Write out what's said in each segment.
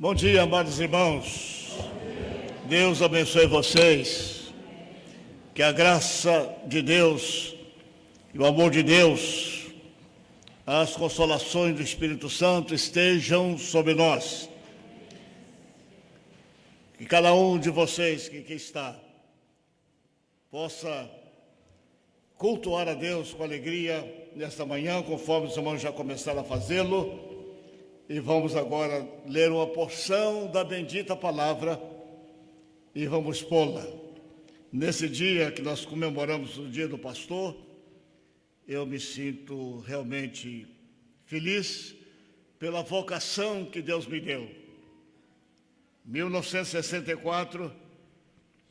Bom dia, amados irmãos. Deus abençoe vocês. Que a graça de Deus e o amor de Deus, as consolações do Espírito Santo estejam sobre nós. Que cada um de vocês que aqui está possa cultuar a Deus com alegria nesta manhã, conforme os irmãos já começaram a fazê-lo. E vamos agora ler uma porção da bendita palavra e vamos pô-la. Nesse dia que nós comemoramos o dia do pastor, eu me sinto realmente feliz pela vocação que Deus me deu. 1964,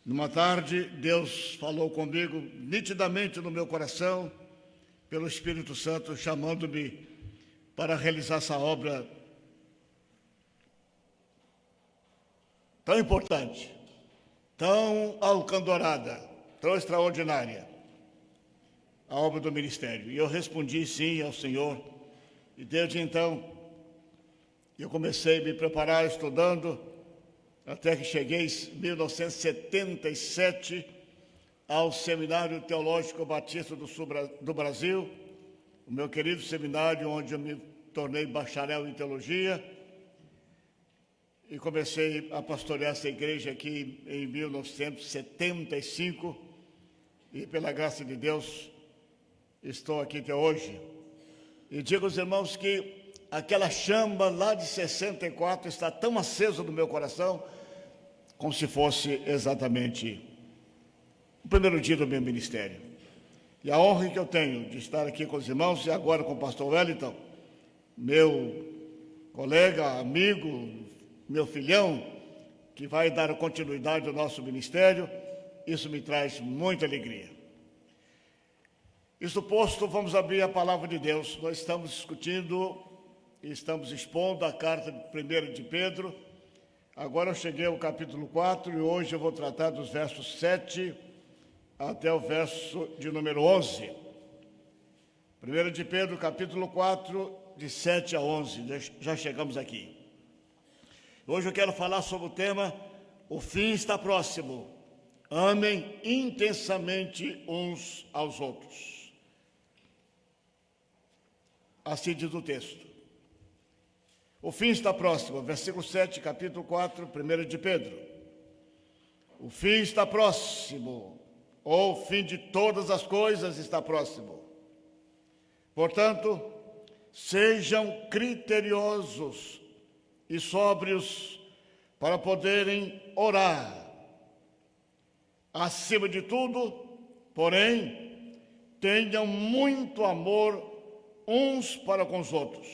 numa tarde, Deus falou comigo nitidamente no meu coração, pelo Espírito Santo, chamando-me para realizar essa obra tão importante, tão alcandorada, tão extraordinária, a obra do ministério. E eu respondi sim ao Senhor, e desde então eu comecei a me preparar estudando, até que cheguei em 1977 ao Seminário Teológico Batista do Brasil, o meu querido seminário, onde eu me tornei bacharel em teologia, e comecei a pastorear essa igreja aqui em 1975, e pela graça de Deus estou aqui até hoje. E digo aos irmãos que aquela chama lá de 64 está tão acesa no meu coração, como se fosse exatamente o primeiro dia do meu ministério. E a honra que eu tenho de estar aqui com os irmãos, e agora com o pastor Wellington, meu colega, amigo, meu filhão, que vai dar continuidade ao nosso ministério, isso me traz muita alegria. Isso posto, vamos abrir a palavra de Deus. Nós estamos discutindo e estamos expondo a carta de 1 de Pedro. Agora eu cheguei ao capítulo 4 e hoje eu vou tratar dos versos 7 até o verso de número 11. 1 de Pedro, capítulo 4, de 7 a 11. Já chegamos aqui. Hoje eu quero falar sobre o tema: o fim está próximo. Amem intensamente uns aos outros. Assim diz o texto. O fim está próximo. Versículo 7, capítulo 4, 1 de Pedro. O fim está próximo, ou o fim de todas as coisas está próximo. Portanto, sejam criteriosos e sóbrios para poderem orar. Acima de tudo, porém, tenham muito amor uns para com os outros,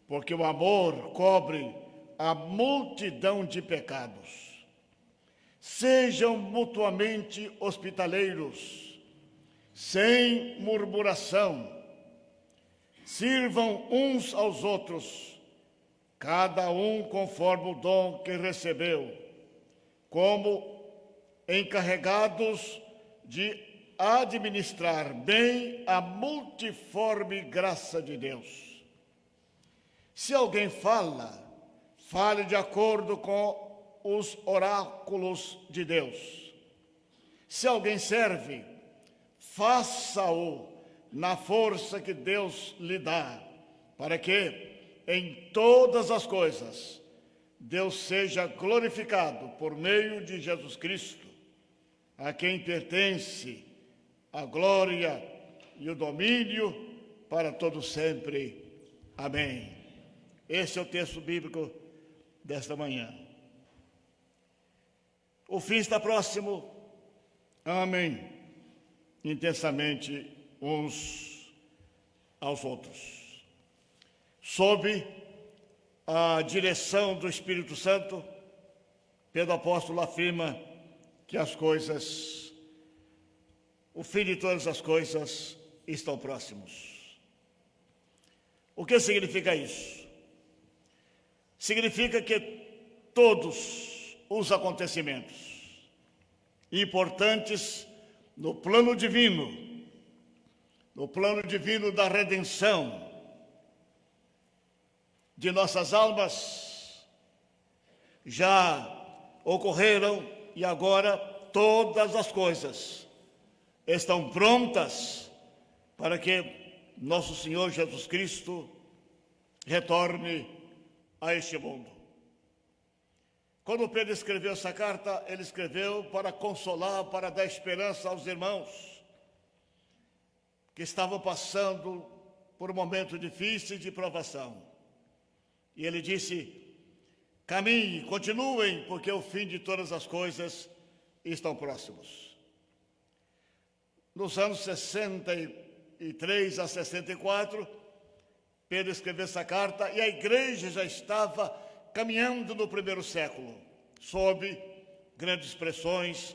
porque o amor cobre a multidão de pecados. Sejam mutuamente hospitaleiros, sem murmuração. Sirvam uns aos outros, cada um conforme o dom que recebeu, como encarregados de administrar bem a multiforme graça de Deus. Se alguém fale de acordo com os oráculos de Deus. Se alguém serve, faça-o na força que Deus lhe dá, para que em todas as coisas Deus seja glorificado por meio de Jesus Cristo, a quem pertence a glória e o domínio para todo sempre. Amém. Esse é o texto bíblico desta manhã. O fim está próximo. Amem intensamente uns aos outros. Sob a direção do Espírito Santo, Pedro apóstolo afirma que o fim de todas as coisas estão próximos. O que significa isso? Significa que todos os acontecimentos importantes no plano divino da redenção de nossas almas, já ocorreram e agora todas as coisas estão prontas para que nosso Senhor Jesus Cristo retorne a este mundo. Quando Pedro escreveu essa carta, ele escreveu para consolar, para dar esperança aos irmãos que estavam passando por um momento difícil de provação. E ele disse: caminhem, continuem, porque o fim de todas as coisas estão próximos. Nos anos 63 a 64, Pedro escreveu essa carta e a igreja já estava caminhando no primeiro século, sob grandes pressões,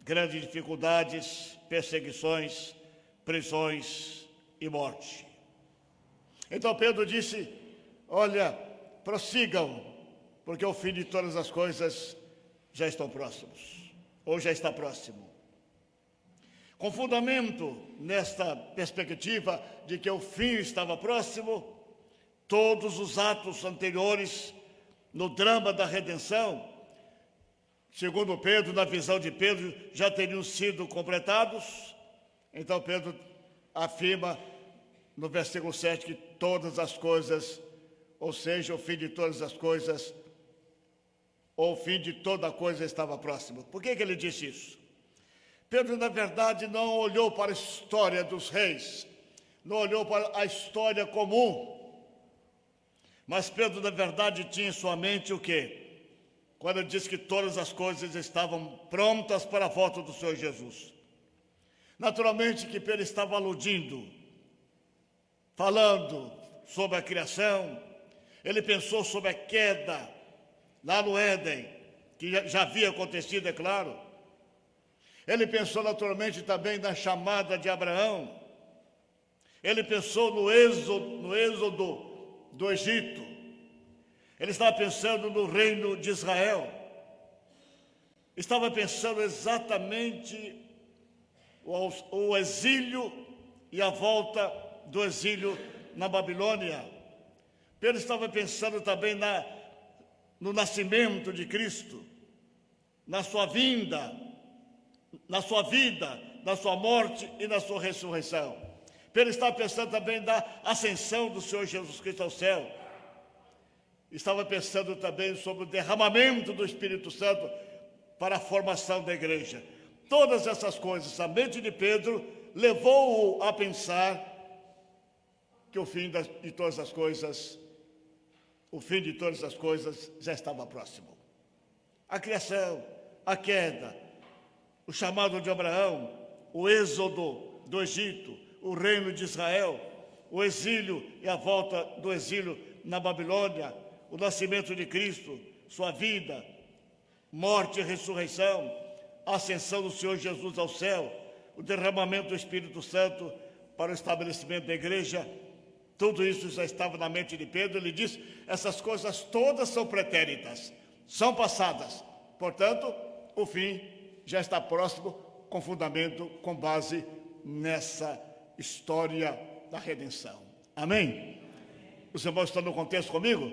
grandes dificuldades, perseguições, prisões e morte. Então Pedro disse: olha, prossigam, porque o fim de todas as coisas já estão próximos, ou já está próximo. Com fundamento nesta perspectiva de que o fim estava próximo, todos os atos anteriores no drama da redenção, segundo Pedro, na visão de Pedro, já teriam sido completados. Então Pedro afirma no versículo 7 que todas as coisas, ou seja, o fim de todas as coisas, ou o fim de toda coisa estava próximo. Por que ele disse isso? Pedro, na verdade, não olhou para a história dos reis, não olhou para a história comum, mas Pedro, na verdade, tinha em sua mente o quê? Quando ele disse que todas as coisas estavam prontas para a volta do Senhor Jesus. Naturalmente que Pedro estava aludindo, falando sobre a criação. Ele pensou sobre a queda lá no Éden, que já havia acontecido, é claro. Ele pensou naturalmente também na chamada de Abraão. Ele pensou no êxodo do Egito. Ele estava pensando no reino de Israel. Estava pensando exatamente o exílio e a volta do exílio na Babilônia. Pedro estava pensando também no nascimento de Cristo, na sua vinda, na sua vida, na sua morte e na sua ressurreição. Pedro estava pensando também na ascensão do Senhor Jesus Cristo ao céu. Estava pensando também sobre o derramamento do Espírito Santo para a formação da igreja. Todas essas coisas, a mente de Pedro levou-o a pensar que o fim de todas as coisas já estava próximo. A criação, a queda, o chamado de Abraão, o êxodo do Egito, o reino de Israel, o exílio e a volta do exílio na Babilônia, o nascimento de Cristo, sua vida, morte e ressurreição, a ascensão do Senhor Jesus ao céu, o derramamento do Espírito Santo para o estabelecimento da igreja, tudo isso já estava na mente de Pedro. Ele diz: essas coisas todas são pretéritas, são passadas, portanto, o fim já está próximo, com fundamento, com base nessa história da redenção. Amém? Os irmãos estão no contexto comigo?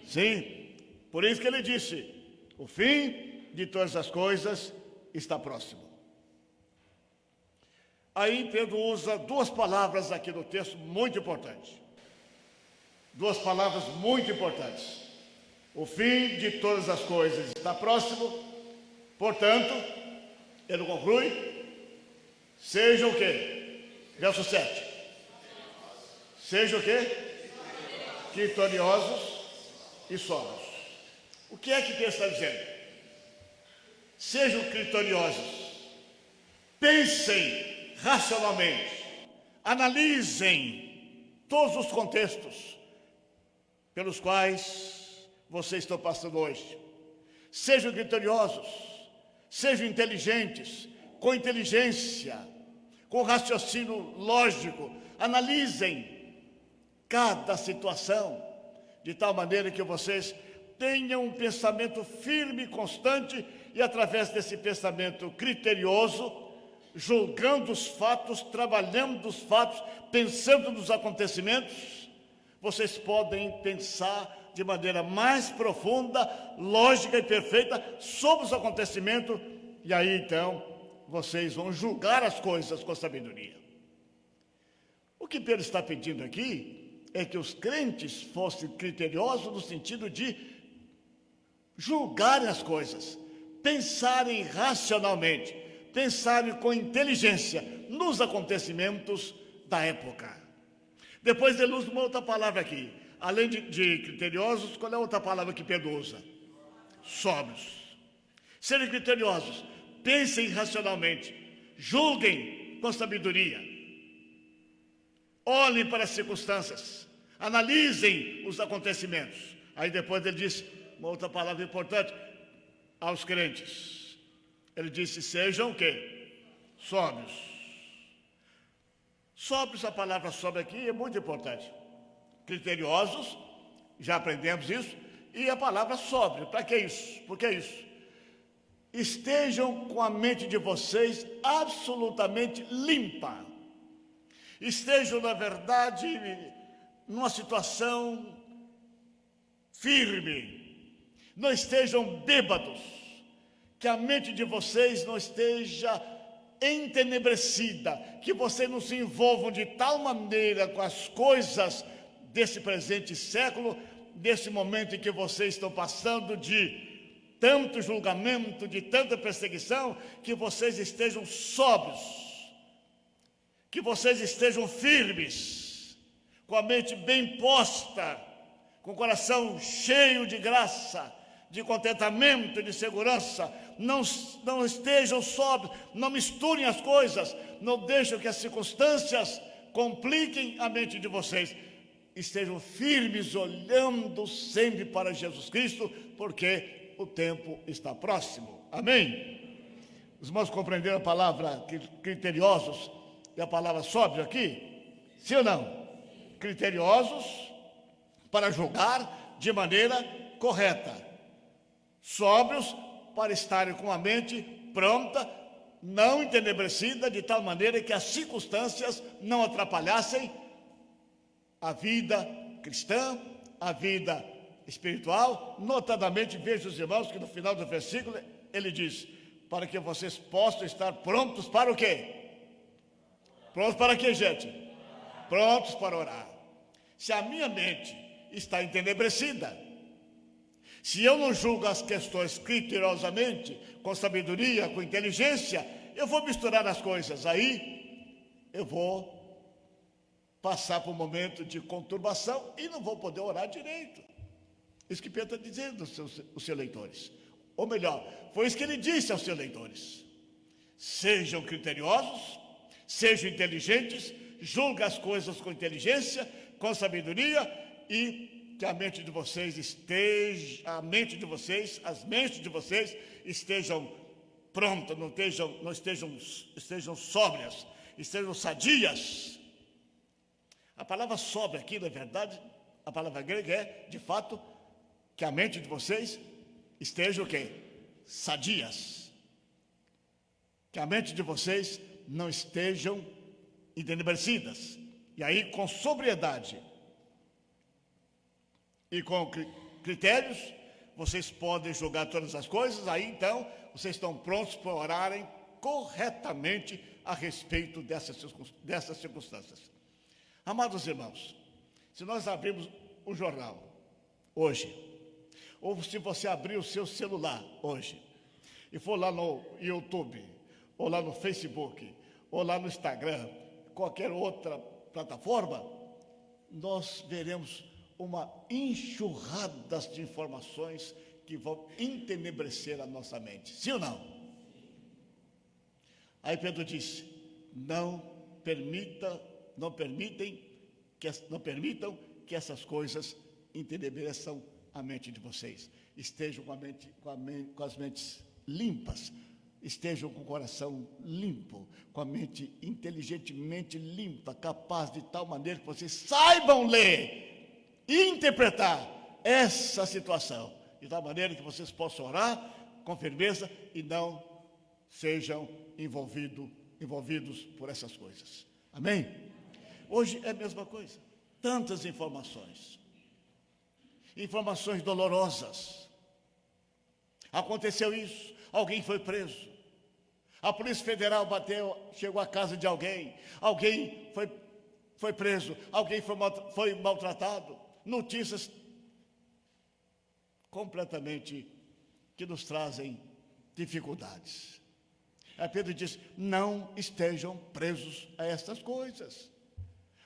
Sim. Por isso que ele disse: o fim de todas as coisas está próximo. Aí Pedro usa duas palavras aqui no texto muito importantes. Duas palavras muito importantes. O fim de todas as coisas está próximo, portanto, ele conclui: seja o quê? Verso 7. Seja o quê? Vitoriosos e sóbrios. O que é que Pedro está dizendo? Sejam vitoriosos. Pensem racionalmente. Analisem todos os contextos pelos quais vocês estão passando hoje. Sejam vitoriosos. Sejam inteligentes, com inteligência, com raciocínio lógico. Analisem cada situação, de tal maneira que vocês tenham um pensamento firme e constante, e através desse pensamento criterioso, julgando os fatos, trabalhando os fatos, pensando nos acontecimentos, vocês podem pensar de maneira mais profunda, lógica e perfeita sobre os acontecimentos, e aí então vocês vão julgar as coisas com sabedoria. O que Pedro está pedindo aqui é que os crentes fossem criteriosos no sentido de julgarem as coisas, pensarem racionalmente, pensarem com inteligência nos acontecimentos da época. Depois ele usa uma outra palavra aqui. Além de criteriosos, qual é a outra palavra que Pedro usa? Sóbrios. Serem criteriosos, pensem racionalmente, julguem com sabedoria, olhem para as circunstâncias, analisem os acontecimentos. Aí depois ele diz uma outra palavra importante aos crentes. Ele disse: sejam o quê? Sóbrios. Sóbrios, a palavra sóbrio aqui é muito importante. Criteriosos, já aprendemos isso, e a palavra sóbrio. Para que isso? Por que isso? Estejam com a mente de vocês absolutamente limpa. Estejam, na verdade, numa situação firme. Não estejam bêbados. Que a mente de vocês não esteja entenebrecida. Que vocês não se envolvam de tal maneira com as coisas desse presente século, desse momento em que vocês estão passando de tanto julgamento, de tanta perseguição, que vocês estejam sóbrios, que vocês estejam firmes, com a mente bem posta, com o coração cheio de graça, de contentamento, de segurança. Não estejam sóbrios, não misturem as coisas, não deixem que as circunstâncias compliquem a mente de vocês. Estejam firmes, olhando sempre para Jesus Cristo, porque o tempo está próximo. Amém? Os irmãos compreenderam a palavra criteriosos e a palavra sóbrio aqui? Sim ou não? Criteriosos para julgar de maneira correta. Sóbrios para estarem com a mente pronta, não entenebrecida, de tal maneira que as circunstâncias não atrapalhassem a vida cristã, a vida espiritual. Notadamente, veja os irmãos que no final do versículo ele diz: para que vocês possam estar prontos para o quê? Prontos para quê, gente? Prontos para orar. Se a minha mente está entenebrecida, se eu não julgo as questões criteriosamente, com sabedoria, com inteligência, eu vou misturar as coisas. Aí eu vou passar por um momento de conturbação e não vou poder orar direito. Isso que Pedro está dizendo aos seus leitores. Ou melhor, foi isso que ele disse aos seus leitores: sejam criteriosos, sejam inteligentes, julguem as coisas com inteligência, com sabedoria, e que a mente de vocês esteja, as mentes de vocês estejam prontas, estejam sóbrias, estejam sadias. A palavra sóbria aqui, na verdade, a palavra grega é, de fato, que a mente de vocês esteja o quê? Sadias. Que a mente de vocês não estejam entenebrecidas. E aí, com sobriedade e com critérios, vocês podem julgar todas as coisas. Aí, então, vocês estão prontos para orarem corretamente a respeito dessas circunstâncias. Amados irmãos, se nós abrirmos o jornal hoje, ou se você abrir o seu celular hoje, e for lá no YouTube, ou lá no Facebook, ou lá no Instagram, qualquer outra plataforma, nós veremos uma enxurrada de informações que vão entenebrecer a nossa mente. Sim ou não? Aí Pedro disse: não permitam que essas coisas entenebreçam a mente de vocês. Estejam com as mentes limpas, estejam com o coração limpo, com a mente inteligentemente limpa, capaz de tal maneira que vocês saibam ler e interpretar essa situação, de tal maneira que vocês possam orar com firmeza e não sejam envolvidos por essas coisas. Amém? Hoje é a mesma coisa, tantas informações. informações dolorosas. Aconteceu isso, alguém foi preso. A Polícia Federal chegou à casa de alguém foi preso, alguém foi maltratado. Notícias completamente que nos trazem dificuldades. Aí Pedro diz: não estejam presos a estas coisas.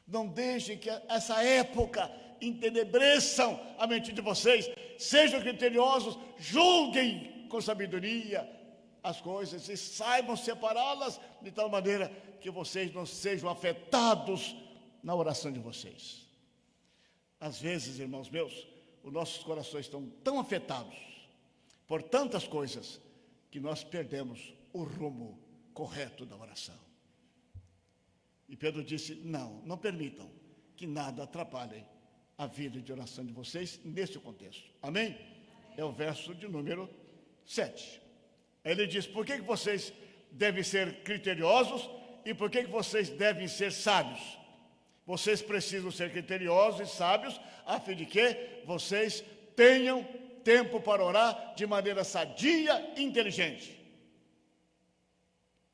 Não deixem que essa época entenebreçam a mente de vocês. Sejam criteriosos, julguem com sabedoria as coisas e saibam separá-las de tal maneira que vocês não sejam afetados na oração de vocês. Às vezes, irmãos meus, os nossos corações estão tão afetados por tantas coisas que nós perdemos o rumo correto da oração. E Pedro disse: não permitam que nada atrapalhe a vida de oração de vocês nesse contexto. Amém? É o verso de número 7. Ele diz: por que vocês devem ser criteriosos e por que vocês devem ser sábios? Vocês precisam ser criteriosos e sábios a fim de que vocês tenham tempo para orar de maneira sadia e inteligente.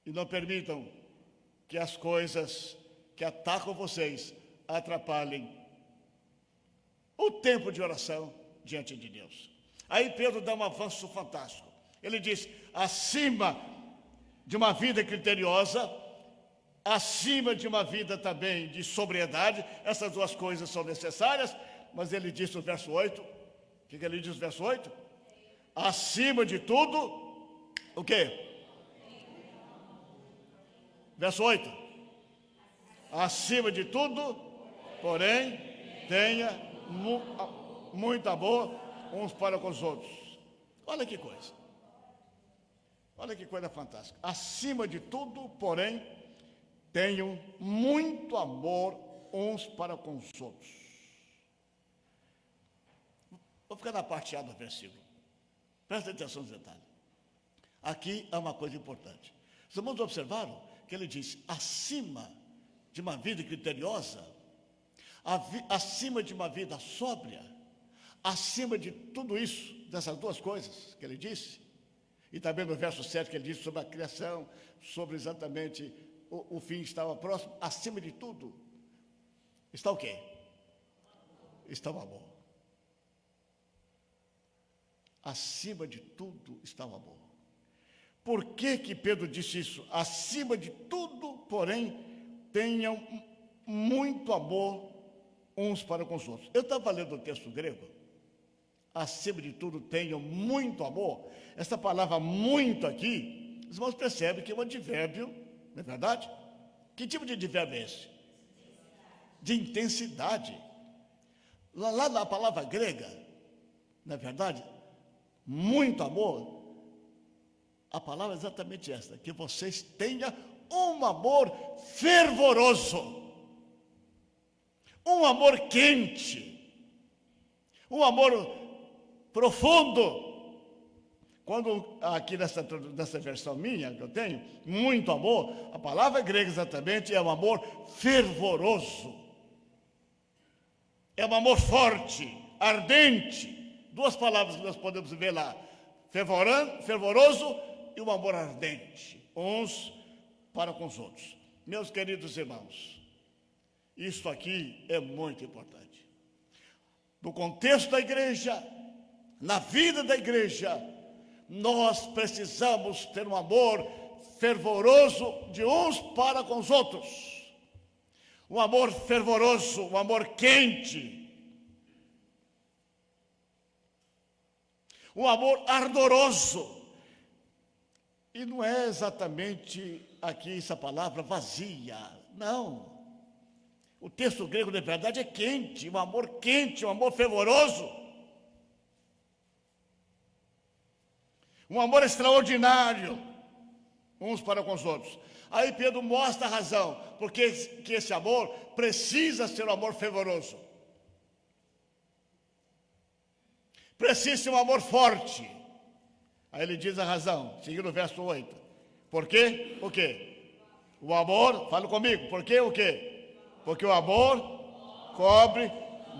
E não permitam que as coisas que atacam vocês atrapalhem o tempo de oração diante de Deus. Aí Pedro dá um avanço fantástico. Ele diz: acima de uma vida criteriosa, acima de uma vida também de sobriedade, essas duas coisas são necessárias, mas ele diz no verso 8, o que ele diz no verso 8? Acima de tudo, o quê? Verso 8. Acima de tudo, porém, tenha muito amor uns para com os outros. Olha que coisa. Olha que coisa fantástica. Acima de tudo, porém, tenham muito amor uns para com os outros. Vou ficar na parte A do versículo. Presta atenção no detalhe. Aqui há uma coisa importante. Os irmãos observaram que ele diz: acima de uma vida criteriosa, acima de uma vida sóbria, acima de tudo isso, dessas duas coisas que ele disse, e também no verso 7 que ele disse sobre a criação, sobre exatamente o fim estava próximo, acima de tudo, está o quê? Está o amor. Acima de tudo está o amor. Por que Pedro disse isso? Acima de tudo, porém, tenham muito amor uns para com os outros. Eu estava lendo o texto grego. Acima de tudo, tenham muito amor. Essa palavra muito aqui, os irmãos percebem que é um advérbio, não é verdade? Que tipo de advérbio é esse? De intensidade. Lá na palavra grega, não é verdade? Muito amor. A palavra é exatamente essa, que vocês tenham um amor fervoroso, um amor quente, um amor profundo. Quando aqui nessa versão minha que eu tenho, muito amor, a palavra grega exatamente é um amor fervoroso, é um amor forte, ardente. Duas palavras que nós podemos ver lá: fervoroso e um amor ardente, uns para com os outros. Meus queridos irmãos, isso aqui é muito importante. No contexto da igreja, na vida da igreja, nós precisamos ter um amor fervoroso de uns para com os outros. Um amor fervoroso, um amor quente. Um amor ardoroso. E não é exatamente aqui essa palavra vazia, não. O texto grego, na verdade, é quente, um amor fervoroso. Um amor extraordinário, uns para com os outros. Aí Pedro mostra a razão, porque que esse amor precisa ser um amor fervoroso. Precisa ser um amor forte. Aí ele diz a razão, seguindo o verso 8. Por quê? O quê? O amor, fala comigo, por quê o quê? Porque o amor cobre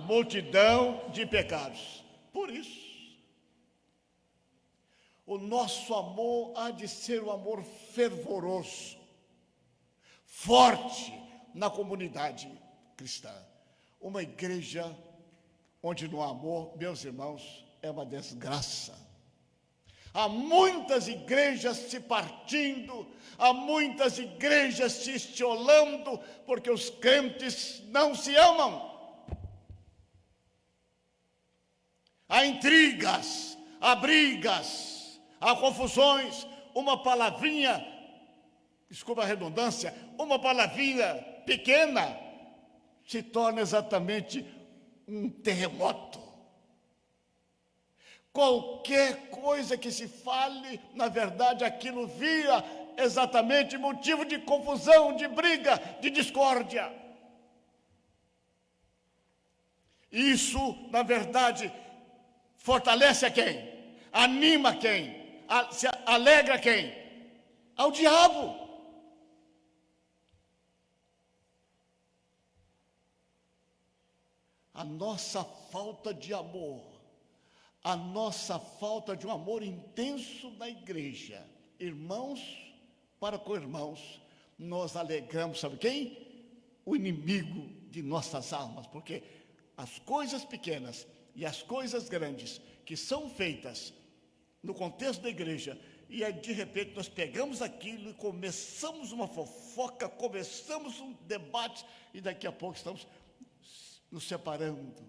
multidão de pecados. Por isso, o nosso amor há de ser um amor fervoroso, forte na comunidade cristã. Uma igreja onde não há amor, meus irmãos, é uma desgraça. Há muitas igrejas se partindo, há muitas igrejas se estiolando, porque os crentes não se amam. Há intrigas, há brigas, há confusões. Uma palavrinha, desculpa a redundância, uma palavrinha pequena se torna exatamente um terremoto. Qualquer coisa que se fale, na verdade, aquilo vira exatamente motivo de confusão, de briga, de discórdia. Isso, na verdade, fortalece a quem? Anima quem? Se alegra quem? Ao diabo. A nossa falta de amor, a nossa falta de um amor intenso na igreja, irmãos para com irmãos, nós alegramos, sabe quem? O inimigo de nossas almas, porque as coisas pequenas e as coisas grandes que são feitas no contexto da igreja, e aí de repente nós pegamos aquilo e começamos uma fofoca, começamos um debate, e daqui a pouco estamos nos separando.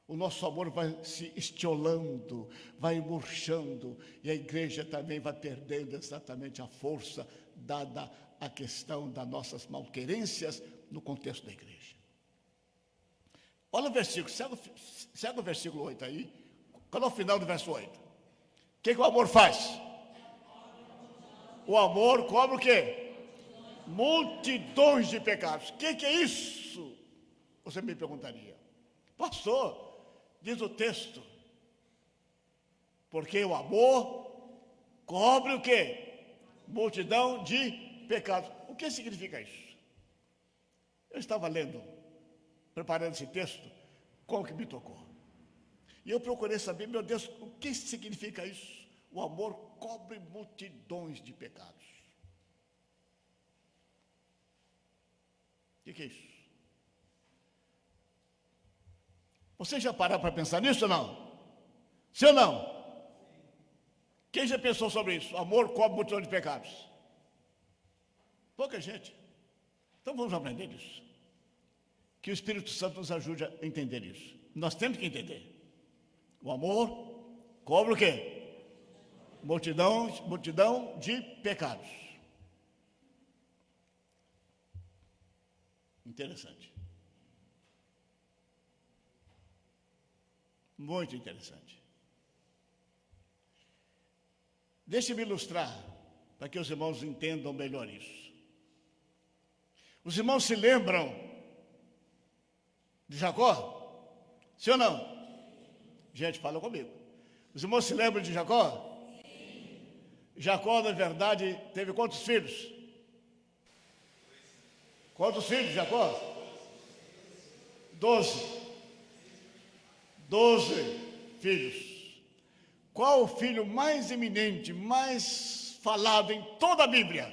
O nosso amor vai se estiolando, vai murchando, e a igreja também vai perdendo exatamente a força dada à questão das nossas malquerências no contexto da igreja. Olha o versículo, segue o versículo 8 aí. Qual é o final do verso 8? O que o amor faz? O amor cobre o quê? Multidões de pecados. O que é isso? Você me perguntaria. Pastor, diz o texto, porque o amor cobre o quê? Multidão de pecados. O que significa isso? Eu estava lendo, preparando esse texto, como que me tocou. E eu procurei saber, meu Deus, o que significa isso? O amor cobre multidões de pecados. O que é isso? Você já parou para pensar nisso ou não? Sim ou não? Quem já pensou sobre isso? O amor cobre multidão de pecados. Pouca gente. Então vamos aprender isso. Que o Espírito Santo nos ajude a entender isso. Nós temos que entender. O amor cobre o quê? Multidão de pecados. Interessante. Muito interessante. Deixe-me ilustrar, para que os irmãos entendam melhor isso. Os irmãos se lembram de Jacó? Sim ou não? Gente, fala comigo. Os irmãos se lembram de Jacó? Sim. Jacó, na verdade, teve quantos filhos? Quantos filhos, Jacó? 12 filhos. Qual o filho mais eminente, mais falado em toda a Bíblia?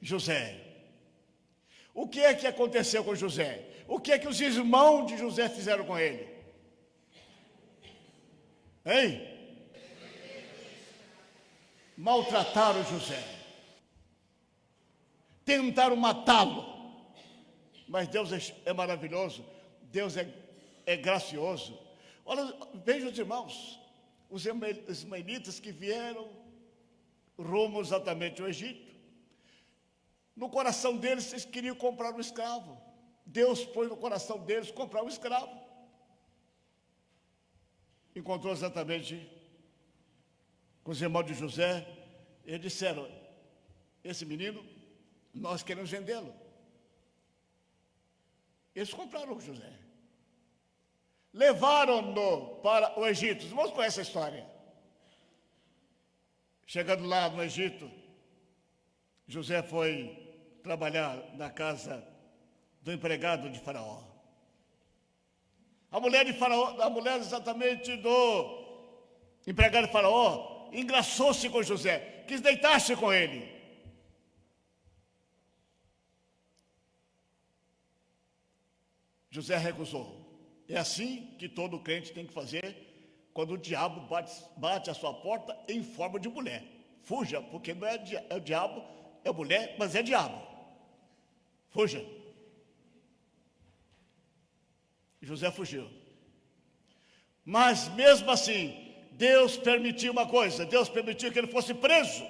José. O que é que aconteceu com José? O que é que os irmãos de José fizeram com ele? Hein? Maltrataram José. Tentaram matá-lo. Mas Deus é maravilhoso. Deus é gracioso. Olha, veja os irmãos, os ismaelitas que vieram rumo exatamente ao Egito. No coração deles, eles queriam comprar um escravo. Deus pôs no coração deles comprar um escravo. Encontrou exatamente com os irmãos de José. Eles disseram: esse menino, nós queremos vendê-lo. Eles compraram o José. Levaram-no para o Egito. Os irmãos conhecem a história. Chegando lá no Egito, José foi trabalhar na casa do empregado de Faraó. A mulher de Faraó, a mulher exatamente do empregado de Faraó, engraçou-se com José, quis deitar-se com ele. José recusou. É assim que todo crente tem que fazer quando o diabo bate a sua porta em forma de mulher. Fuja, porque não é o diabo, é mulher, mas é diabo. Fuja. José fugiu. Mas mesmo assim, Deus permitiu uma coisa, Deus permitiu que ele fosse preso.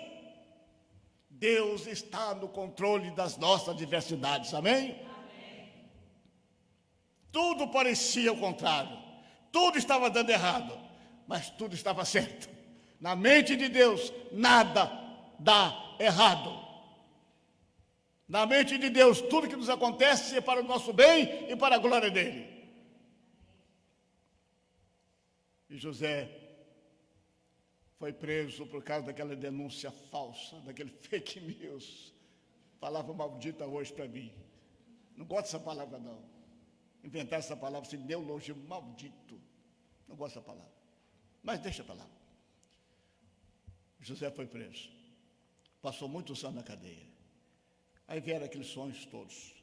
Deus está no controle das nossas adversidades, amém? Tudo parecia o contrário, tudo estava dando errado, mas tudo estava certo. Na mente de Deus, nada dá errado. Na mente de Deus, tudo que nos acontece é para o nosso bem e para a glória dele. E José foi preso por causa daquela denúncia falsa, daquele fake news. Palavra maldita hoje para mim. Não gosto dessa palavra, não. Inventar essa palavra, assim, neologismo maldito. Não gosto dessa palavra. Mas deixa para lá. José foi preso. Passou muitos anos na cadeia. Aí vieram aqueles sonhos todos.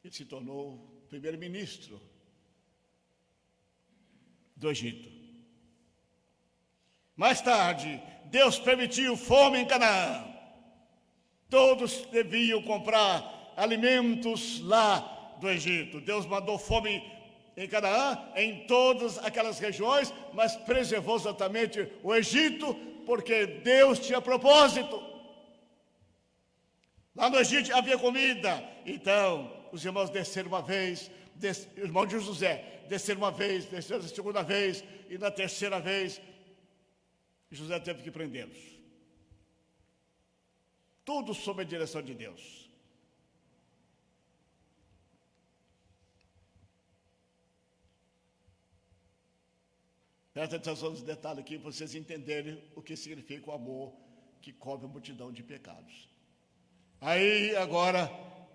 Ele se tornou primeiro-ministro do Egito. Mais tarde, Deus permitiu fome em Canaã. Todos deviam comprar alimentos lá do Egito. Deus mandou fome em Canaã, em todas aquelas regiões, mas preservou exatamente o Egito, porque Deus tinha propósito. Lá no Egito havia comida. Então, os irmãos desceram uma vez, irmão de José, desceram uma vez, desceram a segunda vez, e na terceira vez, José teve que prendê-los. Tudo sob a direção de Deus. Presta atenção nos detalhes aqui, para vocês entenderem o que significa o amor que cobre a multidão de pecados. Aí, agora,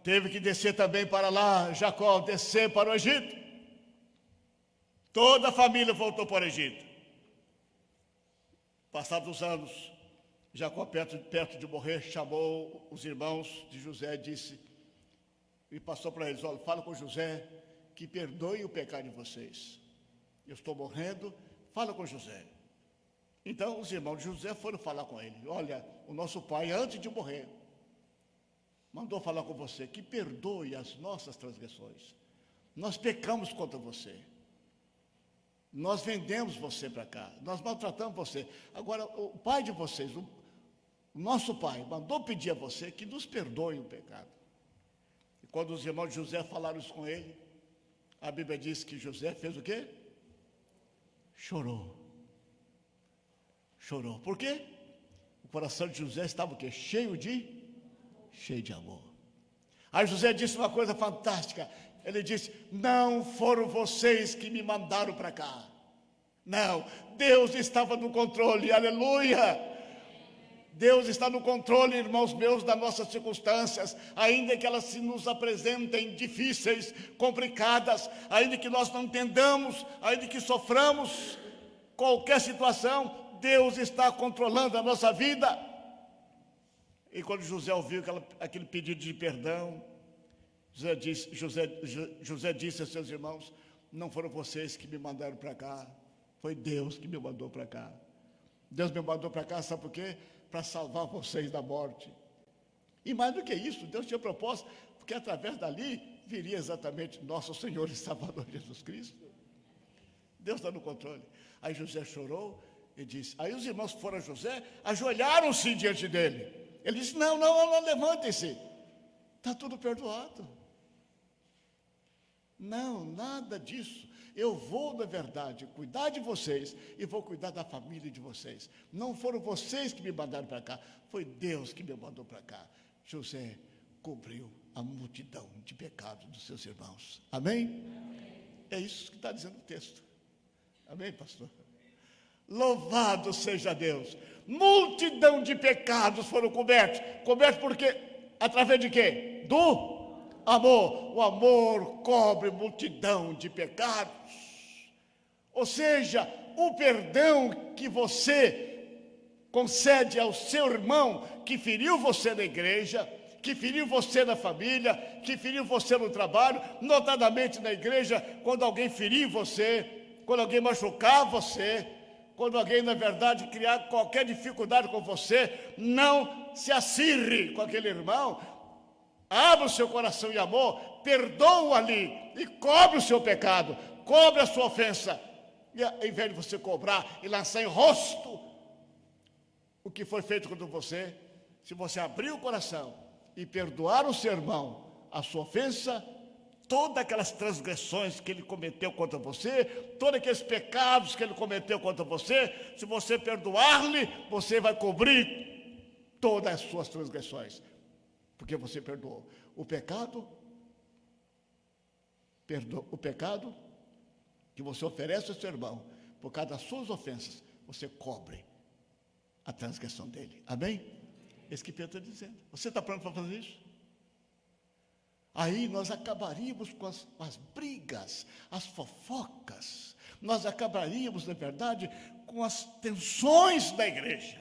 teve que descer também para lá, Jacó, descer para o Egito. Toda a família voltou para o Egito. Passados os anos, Jacó, perto de morrer, chamou os irmãos de José e passou para eles: olha, fala com José que perdoe o pecado de vocês. Eu estou morrendo, fala com José. Então os irmãos de José foram falar com ele: olha, o nosso pai, antes de morrer, mandou falar com você que perdoe as nossas transgressões. Nós pecamos contra você. Nós vendemos você para cá, nós maltratamos você. Agora, o pai de vocês, o nosso pai, mandou pedir a você que nos perdoe o pecado. E quando os irmãos de José falaram isso com ele, a Bíblia diz que José fez o quê? Chorou. Chorou. Por quê? O coração de José estava o quê? Cheio de amor. Aí José disse uma coisa fantástica. Ele disse: não foram vocês que me mandaram para cá. Não, Deus estava no controle, aleluia. Deus está no controle, irmãos meus, das nossas circunstâncias, ainda que elas se nos apresentem difíceis, complicadas, ainda que nós não entendamos, ainda que soframos qualquer situação, Deus está controlando a nossa vida. E quando José ouviu aquele pedido de perdão, José disse a seus irmãos: não foram vocês que me mandaram para cá, foi Deus que me mandou para cá. Deus me mandou para cá, sabe por quê? Para salvar vocês da morte. E mais do que isso, Deus tinha propósito, porque através dali viria exatamente nosso Senhor e Salvador Jesus Cristo. Deus está no controle. Aí José chorou e disse, aí os irmãos foram a José, ajoelharam-se diante dele. Ele disse: não, levantem-se, está tudo perdoado. Não, nada disso. Eu vou, na verdade, cuidar de vocês e vou cuidar da família de vocês. Não foram vocês que me mandaram para cá, foi Deus que me mandou para cá. José cobriu a multidão de pecados dos seus irmãos. Amém? Amém. É isso que está dizendo o texto. Amém, pastor? Louvado seja Deus. Multidão de pecados foram cobertos. Cobertos por quê? Através de quê? amor. O amor cobre multidão de pecados. Ou seja, o perdão que você concede ao seu irmão que feriu você na igreja, que feriu você na família, que feriu você no trabalho, notadamente na igreja, quando alguém ferir você, quando alguém machucar você, quando alguém, na verdade, criar qualquer dificuldade com você, não se acirre com aquele irmão, abra o seu coração em amor, perdoa ali e cobre o seu pecado, cobre a sua ofensa, e ao invés de você cobrar e lançar em rosto o que foi feito contra você, se você abrir o coração e perdoar o seu irmão a sua ofensa, todas aquelas transgressões que ele cometeu contra você, todos aqueles pecados que ele cometeu contra você, se você perdoar-lhe, você vai cobrir todas as suas transgressões, porque você perdoou. O pecado que você oferece ao seu irmão, por causa das suas ofensas, você cobre a transgressão dele. Amém? Esse que Pedro está dizendo. Você está pronto para fazer isso? Aí nós acabaríamos com as brigas, as fofocas. Nós acabaríamos, na verdade, com as tensões da igreja.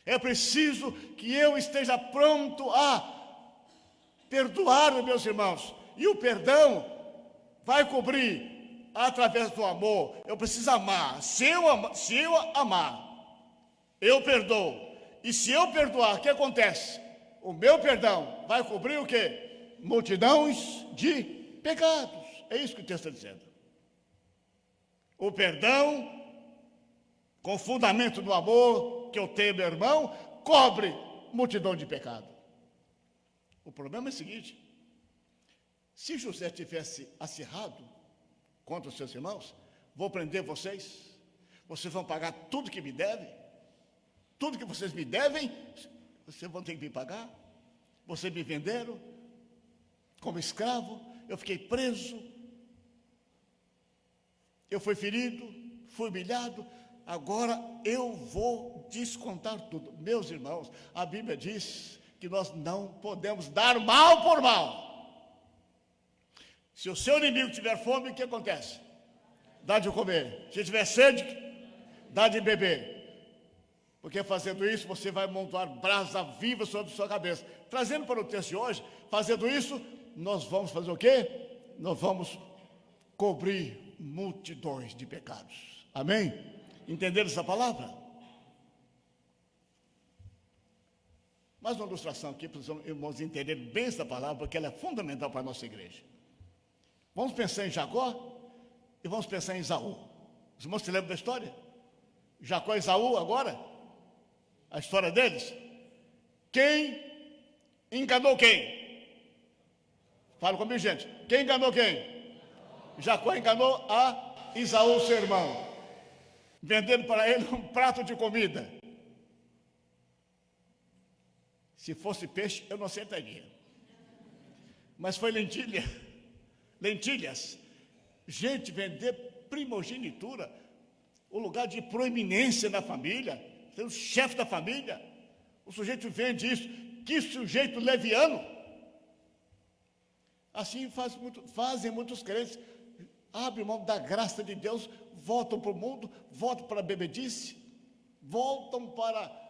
É preciso que eu esteja pronto a perdoar os meus irmãos. E o perdão vai cobrir através do amor. Eu preciso amar. Se eu amar, eu perdoo. E se eu perdoar, o que acontece? O meu perdão vai cobrir o quê? Multidões de pecados. É isso que o texto está dizendo. O perdão, com fundamento no amor que eu tenho, meu irmão, cobre multidão de pecado. O problema é o seguinte: se José tivesse acirrado contra os seus irmãos, vou prender vocês, vocês vão pagar tudo que me devem, tudo que vocês me devem, vocês vão ter que me pagar. Vocês me venderam como escravo, eu fiquei preso, eu fui ferido, fui humilhado, agora eu vou descontar tudo. Meus irmãos, a Bíblia diz que nós não podemos dar mal por mal. Se o seu inimigo tiver fome, o que acontece? Dá de comer. Se tiver sede, dá de beber. Porque fazendo isso, você vai montar brasa viva sobre sua cabeça. Trazendo para o texto de hoje, fazendo isso, nós vamos fazer o quê? Nós vamos cobrir multidões de pecados. Amém? Entenderam essa palavra? Mais uma ilustração aqui, para os irmãos entenderem bem essa palavra, porque ela é fundamental para a nossa igreja. Vamos pensar em Jacó e vamos pensar em Esaú. Os irmãos se lembram da história? Jacó e Esaú agora? A história deles? Quem enganou quem? Fala comigo, gente. Quem enganou quem? Jacó enganou a Esaú, seu irmão, vendendo para ele um prato de comida. Se fosse peixe, eu não aceitaria. Mas foi lentilha. Lentilhas. Gente, vender primogenitura, o lugar de proeminência na família, ser o chefe da família, o sujeito vende isso. Que sujeito leviano. Assim fazem muitos crentes. Abrem mão da graça de Deus, voltam para o mundo, voltam para a bebedice, voltam para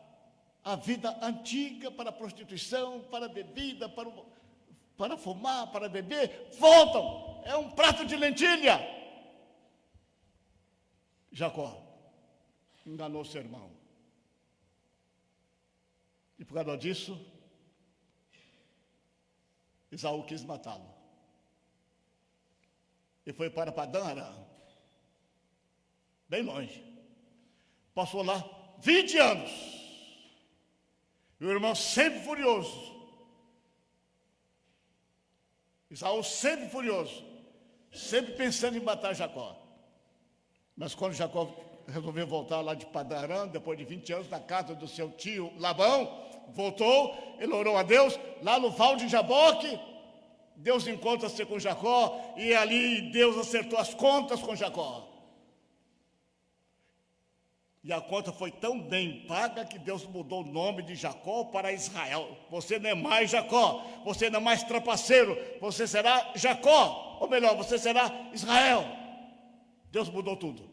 a vida antiga, para a prostituição, para a bebida, para fumar, para beber, voltam. É um prato de lentilha. Jacó enganou seu irmão. E por causa disso, Esaú quis matá-lo. E foi para Padã Arã, bem longe. Passou lá 20 anos. E o irmão sempre furioso. Esaú sempre furioso, sempre pensando em matar Jacó. Mas quando Jacó resolveu voltar lá de Padã Arã, depois de 20 anos, na casa do seu tio Labão, voltou, ele orou a Deus, lá no val de Jaboque, Deus encontra-se com Jacó, e ali Deus acertou as contas com Jacó. E a conta foi tão bem paga que Deus mudou o nome de Jacó para Israel. Você não é mais Jacó, você não é mais trapaceiro, você será Jacó, ou melhor, você será Israel. Deus mudou tudo.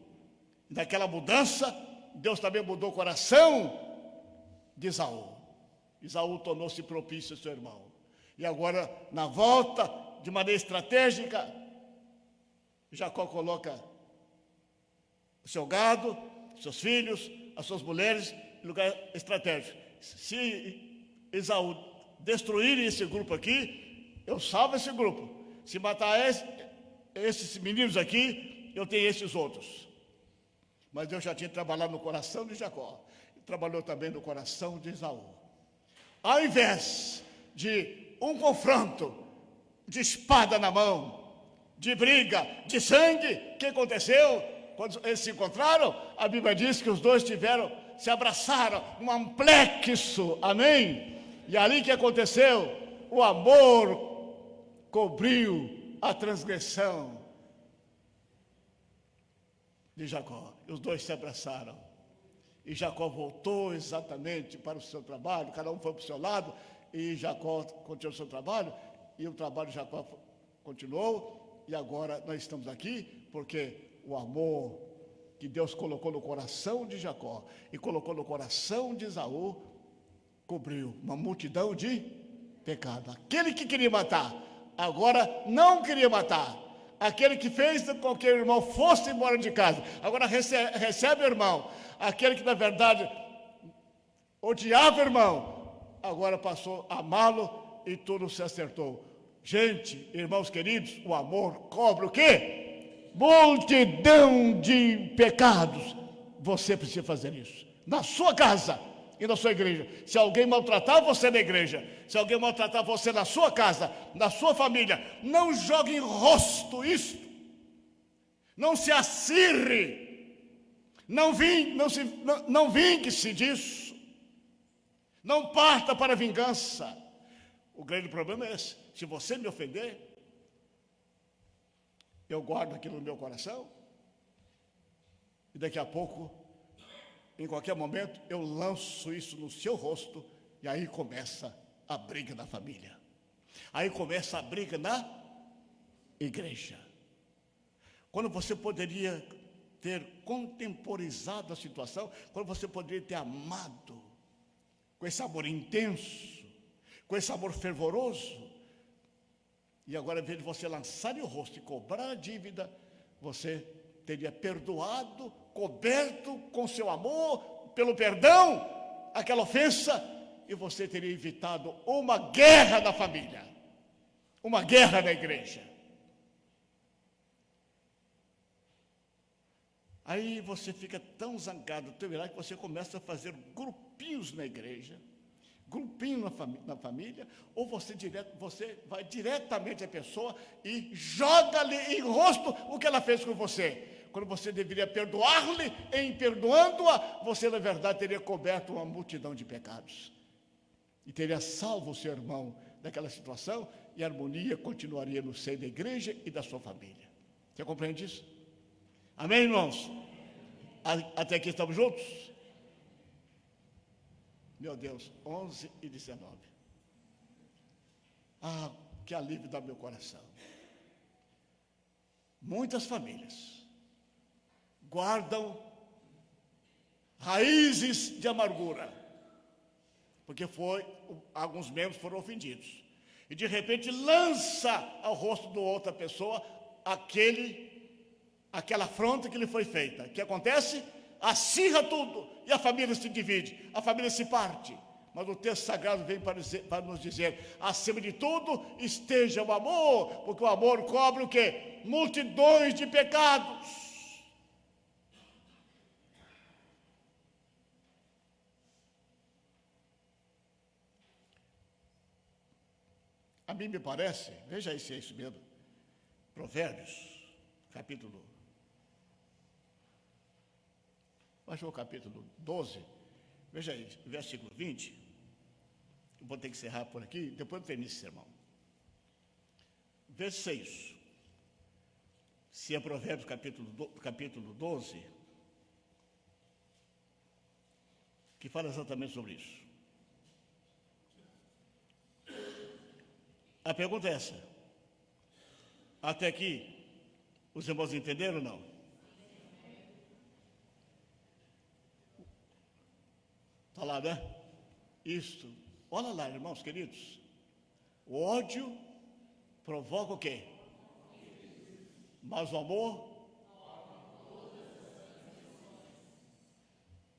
E naquela mudança, Deus também mudou o coração de Esaú. Esaú tornou-se propício ao seu irmão. E agora, na volta, de maneira estratégica, Jacó coloca o seu gado, seus filhos, as suas mulheres, em lugar estratégico. Se Esaú destruir esse grupo aqui, eu salvo esse grupo. Se matar esses meninos aqui, eu tenho esses outros. Mas Deus já tinha trabalhado no coração de Jacó, e trabalhou também no coração de Esaú. Ao invés de um confronto de espada na mão, de briga, de sangue, o que aconteceu? Quando eles se encontraram, a Bíblia diz que os dois se abraçaram, um amplexo, amém? E ali que aconteceu? O amor cobriu a transgressão de Jacó. E os dois se abraçaram. E Jacó voltou exatamente para o seu trabalho, cada um foi para o seu lado, e Jacó continuou o seu trabalho, e o trabalho de Jacó continuou, e agora nós estamos aqui, porque o amor que Deus colocou no coração de Jacó e colocou no coração de Esaú cobriu uma multidão de pecado. Aquele que queria matar, agora não queria matar. Aquele que fez com que o irmão fosse embora de casa, agora recebe o irmão. Aquele que na verdade odiava o irmão, agora passou a amá-lo e tudo se acertou. Gente, irmãos queridos, o amor cobre o quê? Multidão de pecados. Você precisa fazer isso na sua casa e na sua igreja. Se alguém maltratar você na igreja, se alguém maltratar você na sua casa, na sua família, não jogue em rosto isto. Não se acirre. Não vingue-se disso. Não parta para a vingança. O grande problema é esse. Se você me ofender, eu guardo aquilo no meu coração, e daqui a pouco, em qualquer momento, eu lanço isso no seu rosto, e aí começa a briga na família. Aí começa a briga na igreja. Quando você poderia ter contemporizado a situação, quando você poderia ter amado, com esse amor intenso, com esse amor fervoroso, e agora, em vez de você lançar o rosto e cobrar a dívida, você teria perdoado, coberto com seu amor, pelo perdão, aquela ofensa, e você teria evitado uma guerra na família, uma guerra na igreja. Aí você fica tão zangado, tão irado, que você começa a fazer grupinhos na igreja, grupinho na família, ou você vai diretamente à pessoa e joga-lhe em rosto o que ela fez com você. Quando você deveria perdoar-lhe, em perdoando-a, você na verdade teria coberto uma multidão de pecados. E teria salvo o seu irmão daquela situação, e a harmonia continuaria no seio da igreja e da sua família. Você compreende isso? Amém, irmãos? Até aqui estamos juntos? Meu Deus, 11:19. Ah, que alívio dá meu coração. Muitas famílias guardam raízes de amargura, porque alguns membros foram ofendidos. E de repente lança ao rosto da outra pessoa aquela afronta que lhe foi feita. O que acontece? Acirra tudo, e a família se divide, a família se parte. Mas o texto sagrado vem para nos dizer: acima de tudo esteja o amor, porque o amor cobre o quê? Multidões de pecados. A mim me parece, veja aí se é isso mesmo, Provérbios, capítulo, acho que é o capítulo 12, veja aí, versículo 20, eu vou ter que encerrar por aqui, depois eu termino esse sermão. Verso 6, se é Provérbios capítulo 12, que fala exatamente sobre isso. A pergunta é essa. Até aqui, os irmãos entenderam ou não? Está lá, né? Isto. Olha lá, irmãos queridos. O ódio provoca o quê? Mas o amor?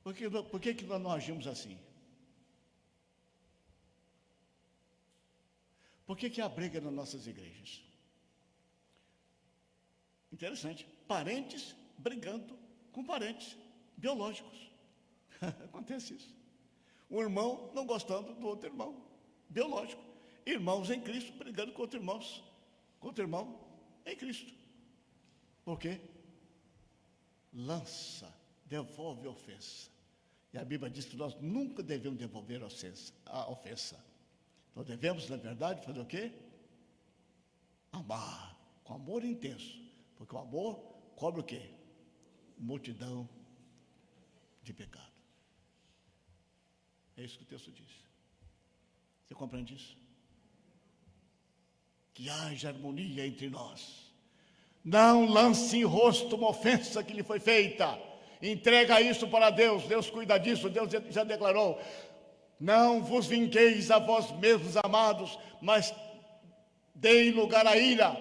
Por que nós não agimos assim? Por que há briga nas nossas igrejas? Interessante. Parentes brigando com parentes biológicos. Acontece isso. Um irmão não gostando do outro irmão biológico. Irmãos em Cristo brigando com outro irmão em Cristo. Por quê? Lança, devolve a ofensa. E a Bíblia diz que nós nunca devemos devolver a ofensa. Nós devemos, na verdade, fazer o quê? Amar, com amor intenso. Porque o amor cobre o quê? Multidão de pecado. É isso que o texto diz. Você compreende isso? Que haja harmonia entre nós. Não lance em rosto uma ofensa que lhe foi feita. Entrega isso para Deus. Deus cuida disso. Deus já declarou: não vos vingueis a vós mesmos, amados, mas deem lugar à ira,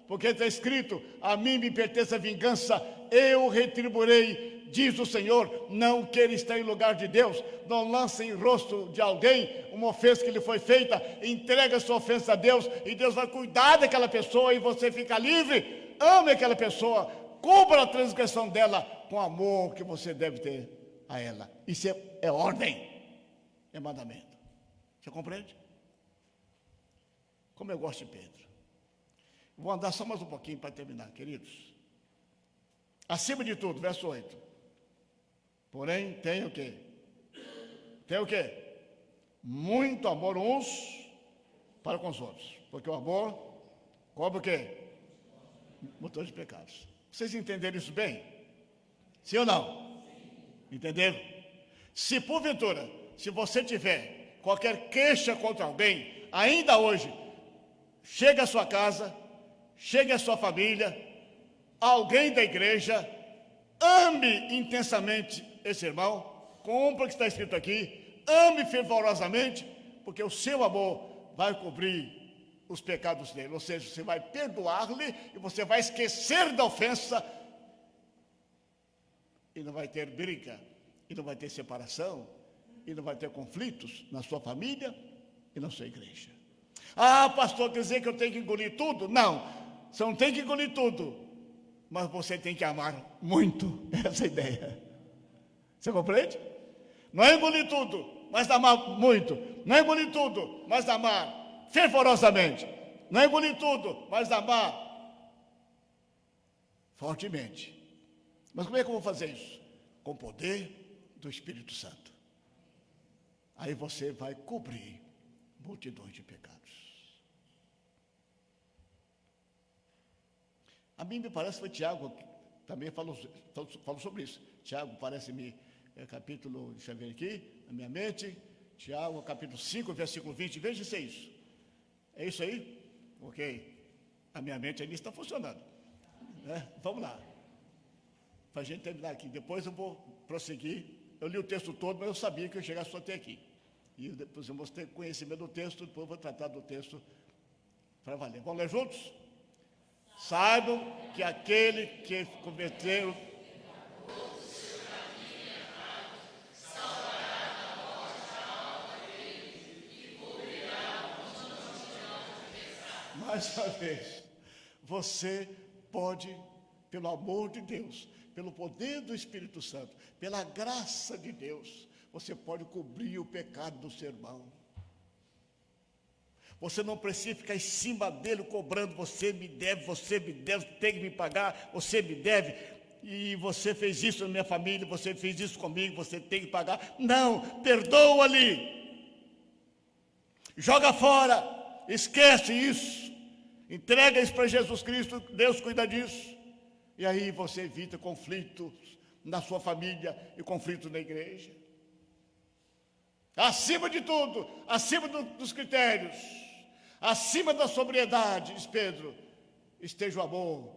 porque está escrito: a mim me pertence a vingança, eu retribuirei, diz o Senhor. Não queira estar em lugar de Deus. Não lance em rosto de alguém uma ofensa que lhe foi feita. Entrega a sua ofensa a Deus, e Deus vai cuidar daquela pessoa, e você fica livre. Ame aquela pessoa, cubra a transgressão dela com o amor que você deve ter a ela. Isso é ordem, é mandamento. Você compreende? Como eu gosto de Pedro. Vou andar só mais um pouquinho para terminar, queridos. Acima de tudo, verso 8. Porém, tem o quê? Tem o quê? Muito amor uns para com os outros. Porque o amor cobre o quê? Multidão de pecados. Vocês entenderam isso bem? Sim ou não? Entenderam? Se porventura, se você tiver qualquer queixa contra alguém, ainda hoje, chegue à sua casa, chegue à sua família, alguém da igreja, ame intensamente esse irmão, cumpra o que está escrito aqui, ame fervorosamente, porque o seu amor vai cobrir os pecados dele, ou seja, você vai perdoar-lhe e você vai esquecer da ofensa, e não vai ter briga, e não vai ter separação, e não vai ter conflitos na sua família e na sua igreja. Ah, pastor, quer dizer que eu tenho que engolir tudo? Não, você não tem que engolir tudo, mas você tem que amar muito. Essa é a ideia. Você compreende? Não é engolir tudo, mas amar muito. Não é engolir tudo, mas amar fervorosamente. Não é engolir tudo, mas amar fortemente. Mas como é que eu vou fazer isso? Com o poder do Espírito Santo. Aí você vai cobrir multidões de pecados. A mim me parece que foi Tiago que também falou sobre isso. Tiago, parece-me, capítulo, deixa eu ver aqui, na minha mente, Tiago, capítulo 5, versículo 20, veja se é isso. É isso aí? Ok. A minha mente ali está funcionando. Vamos lá. Para a gente terminar aqui. Depois eu vou prosseguir. Eu li o texto todo, mas eu sabia que eu ia chegar só até aqui. E depois eu vou ter conhecimento do texto, depois eu vou tratar do texto para valer. Vamos ler juntos? Saibam que aquele que cometeu mais uma vez, você pode, pelo amor de Deus, pelo poder do Espírito Santo, pela graça de Deus, você pode cobrir o pecado do seu irmão. Você não precisa ficar em cima dele cobrando: você me deve, tem que me pagar, você me deve, e você fez isso na minha família, você fez isso comigo, você tem que pagar. Não, perdoa-lhe, joga fora, esquece isso, entrega isso para Jesus Cristo, Deus cuida disso, e aí você evita conflitos na sua família e conflitos na igreja. Acima de tudo, acima dos critérios, acima da sobriedade, diz Pedro, esteja o amor,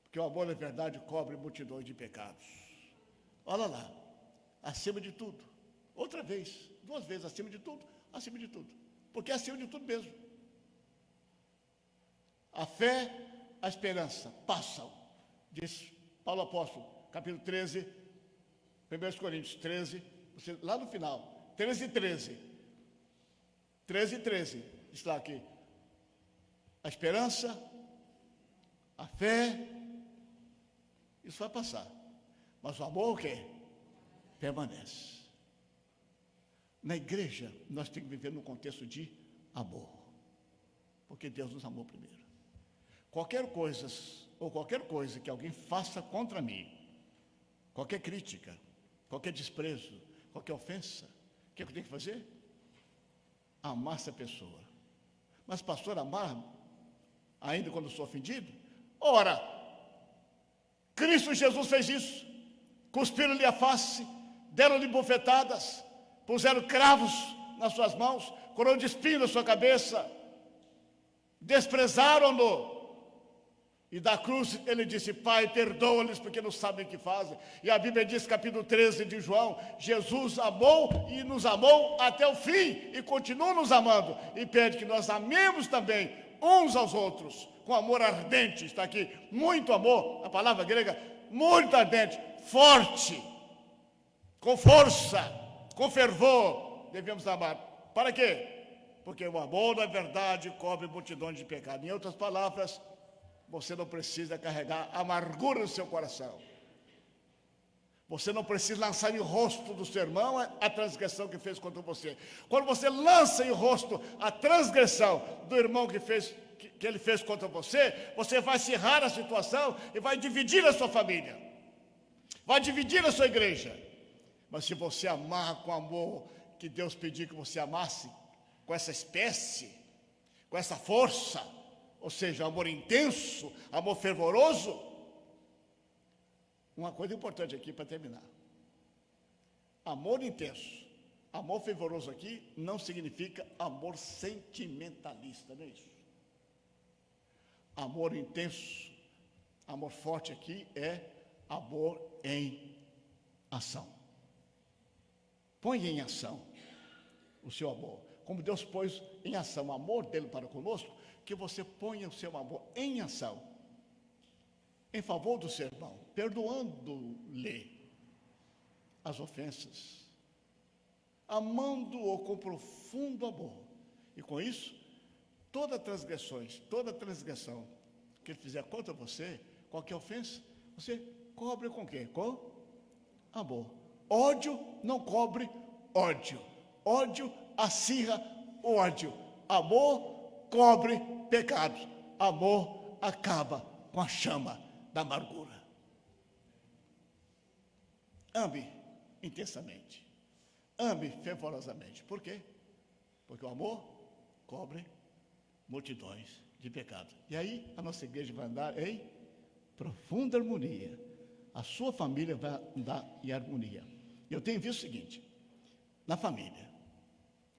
porque o amor, na verdade, cobre multidões de pecados. Olha lá, acima de tudo, outra vez, 2 vezes, acima de tudo, porque é acima de tudo mesmo. A fé, a esperança passam, diz Paulo Apóstolo, capítulo 13, 1 Coríntios 13, lá no final, 13:13, está aqui, a esperança, a fé, isso vai passar, mas o amor o quê? Permanece. Na igreja, nós temos que viver no contexto de amor, porque Deus nos amou primeiro. Qualquer coisa que alguém faça contra mim, qualquer crítica, qualquer desprezo, qualquer ofensa, o que eu tenho que fazer? Amar essa pessoa. Mas, pastor, amar ainda quando sou ofendido? Ora, Cristo Jesus fez isso. Cuspiram-lhe a face, deram-lhe bofetadas, puseram cravos nas suas mãos, coroa de espinho na sua cabeça, desprezaram-no. E da cruz ele disse: Pai, perdoa-lhes porque não sabem o que fazem. E a Bíblia diz, capítulo 13 de João, Jesus amou e nos amou até o fim e continua nos amando, e pede que nós amemos também uns aos outros com amor ardente. Está aqui, muito amor, a palavra grega, muito ardente, forte, com força, com fervor, devemos amar. Para quê? Porque o amor, na verdade, cobre multidões de pecados. Em outras palavras, você não precisa carregar amargura no seu coração. Você não precisa lançar em rosto do seu irmão a transgressão que fez contra você. Quando você lança em rosto a transgressão do irmão que ele fez contra você, você vai acirrar a situação e vai dividir a sua família, vai dividir a sua igreja. Mas se você amar com amor que Deus pediu que você amasse, com essa espécie, com essa força, ou seja, amor intenso, amor fervoroso. Uma coisa importante aqui para terminar: amor intenso, amor fervoroso aqui não significa amor sentimentalista, não é isso? Amor intenso, amor forte aqui é amor em ação. Põe em ação o seu amor, como Deus pôs em ação o amor dele para conosco, que você ponha o seu amor em ação, em favor do seu irmão, perdoando-lhe as ofensas, amando-o com profundo amor. E com isso, toda transgressão que ele fizer contra você, qualquer ofensa, você cobre com quê? Com amor. Ódio não cobre ódio. Ódio acirra o ódio. Amor cobre pecados. Amor acaba com a chama da amargura. Ame intensamente. Ame fervorosamente. Por quê? Porque o amor cobre multidões de pecados. E aí a nossa igreja vai andar em profunda harmonia. A sua família vai andar em harmonia. Eu tenho visto o seguinte: na família,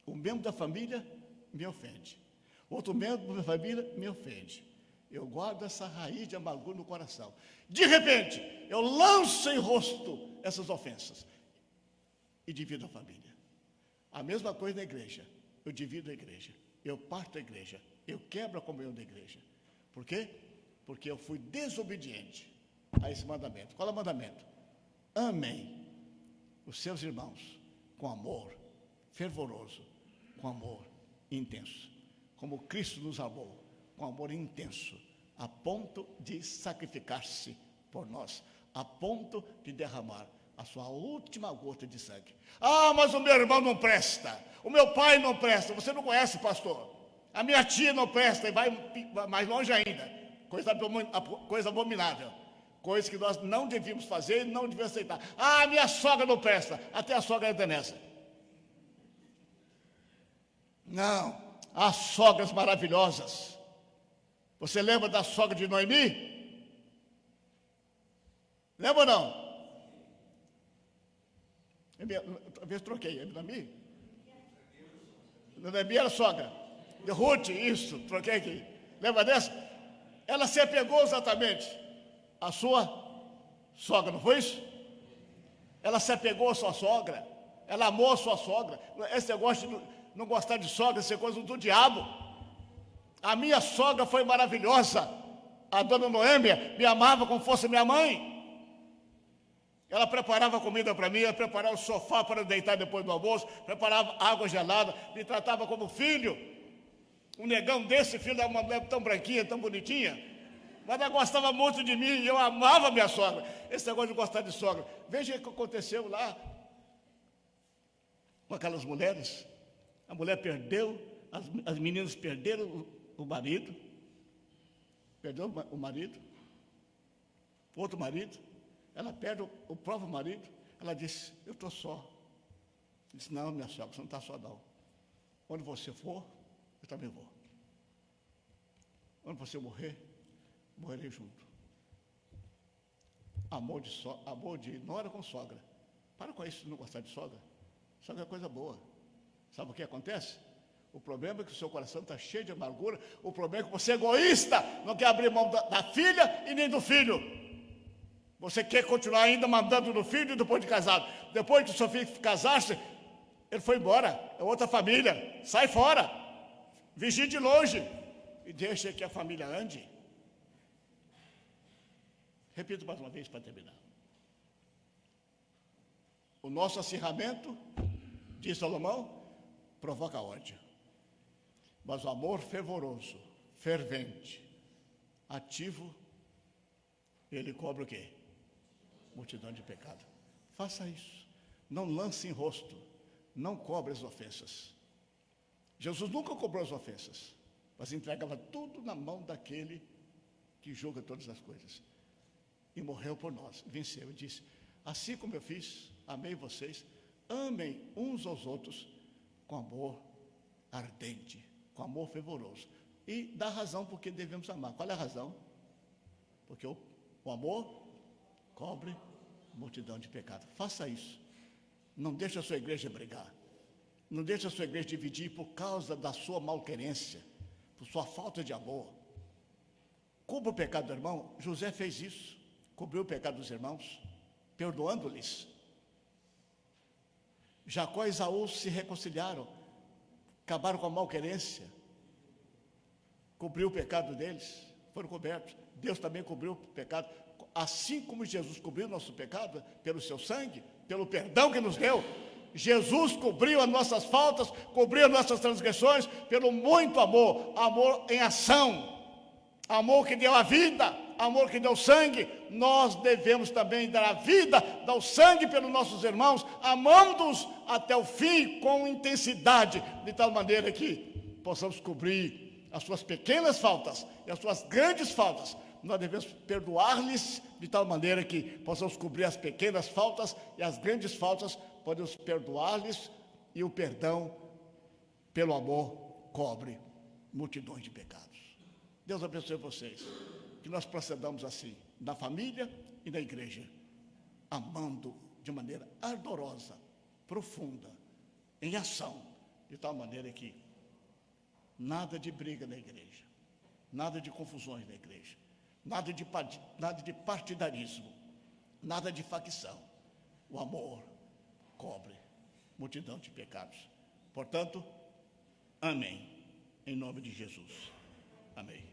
um membro da família me ofende, outro membro da família me ofende. Eu guardo essa raiz de amargura no coração. De repente, eu lanço em rosto essas ofensas e divido a família. A mesma coisa na igreja. Eu divido a igreja, eu parto a igreja, eu quebro a comunhão da igreja. Por quê? Porque eu fui desobediente a esse mandamento. Qual é o mandamento? Amem os seus irmãos com amor fervoroso, com amor intenso, como Cristo nos amou, com amor intenso, a ponto de sacrificar-se por nós, a ponto de derramar a sua última gota de sangue. Ah, mas o meu irmão não presta, o meu pai não presta. Você não conhece, pastor? A minha tia não presta, e vai mais longe ainda. Coisa abominável, coisa que nós não devíamos fazer e não devíamos aceitar. Ah, minha sogra não presta, até a sogra entra nessa. Não, há sogras maravilhosas. Você lembra da sogra de Noemi? Lembra ou não? talvez troquei, é Noemi? Noemi era sogra. De Ruth, isso, troquei aqui. Lembra dessa? Ela se apegou exatamente à sua sogra, não foi isso? Ela se apegou à sua sogra, ela amou a sua sogra. Esse negócio de não gostar de sogra, essa é coisa do diabo. A minha sogra foi maravilhosa. A dona Noêmia me amava como fosse minha mãe. Ela preparava comida para mim, ela preparava o sofá para deitar depois do almoço, preparava água gelada, me tratava como filho. Um negão desse, filho de uma mulher tão branquinha, tão bonitinha. Mas ela gostava muito de mim e eu amava minha sogra. Esse negócio de gostar de sogra. Veja o que aconteceu lá com aquelas mulheres. A mulher perdeu, as meninas perderam o marido. Perdeu o marido. Outro marido. Ela perde o próprio marido. Ela disse, eu estou só. Disse, não, minha sogra, você não está só não. Onde você for, eu também vou. Onde você morrer, morrerei junto. Amor de nora com sogra. Para com isso de não gostar de sogra. Sogra é coisa boa. Sabe o que acontece? O problema é que o seu coração está cheio de amargura. O problema é que você é egoísta. Não quer abrir mão da filha e nem do filho. Você quer continuar ainda mandando no filho depois de casado. Depois que o seu filho casasse, ele foi embora. É outra família. Sai fora. Vigie de longe. E deixa que a família ande. Repito mais uma vez para terminar. O nosso acirramento, diz Salomão, provoca ódio. Mas o amor fervoroso, fervente, ativo, ele cobre o quê? Multidão de pecado. Faça isso. Não lance em rosto. Não cobre as ofensas. Jesus nunca cobrou as ofensas, mas entregava tudo na mão daquele que julga todas as coisas. E morreu por nós, venceu e disse, assim como eu fiz, amei vocês, amem uns aos outros com amor ardente, com amor fervoroso. E dá razão porque devemos amar. Qual é a razão? Porque o amor cobre multidão de pecado. Faça isso. Não deixe a sua igreja brigar. Não deixe a sua igreja dividir por causa da sua malquerência, por sua falta de amor. Cubra o pecado do irmão. José fez isso. Cobriu o pecado dos irmãos, perdoando-lhes. Jacó e Esaú se reconciliaram, acabaram com a malquerência, cobriu o pecado deles, foram cobertos. Deus também cobriu o pecado, assim como Jesus cobriu o nosso pecado, pelo seu sangue, pelo perdão que nos deu. Jesus cobriu as nossas faltas, cobriu as nossas transgressões, pelo muito amor, amor em ação, amor que deu a vida, amor que deu sangue. Nós devemos também dar a vida, dar o sangue pelos nossos irmãos, amando-os até o fim, com intensidade, de tal maneira que possamos cobrir as suas pequenas faltas e as suas grandes faltas. Nós devemos perdoar-lhes de tal maneira que possamos cobrir as pequenas faltas e as grandes faltas, podemos perdoar-lhes, e o perdão, pelo amor, cobre multidões de pecados. Deus abençoe vocês, que nós procedamos assim, na família e na igreja, amando de maneira ardorosa, profunda, em ação, de tal maneira que nada de briga na igreja, nada de confusões na igreja, nada de partidarismo, nada de facção. O amor cobre multidão de pecados. Portanto, amém, em nome de Jesus. Amém.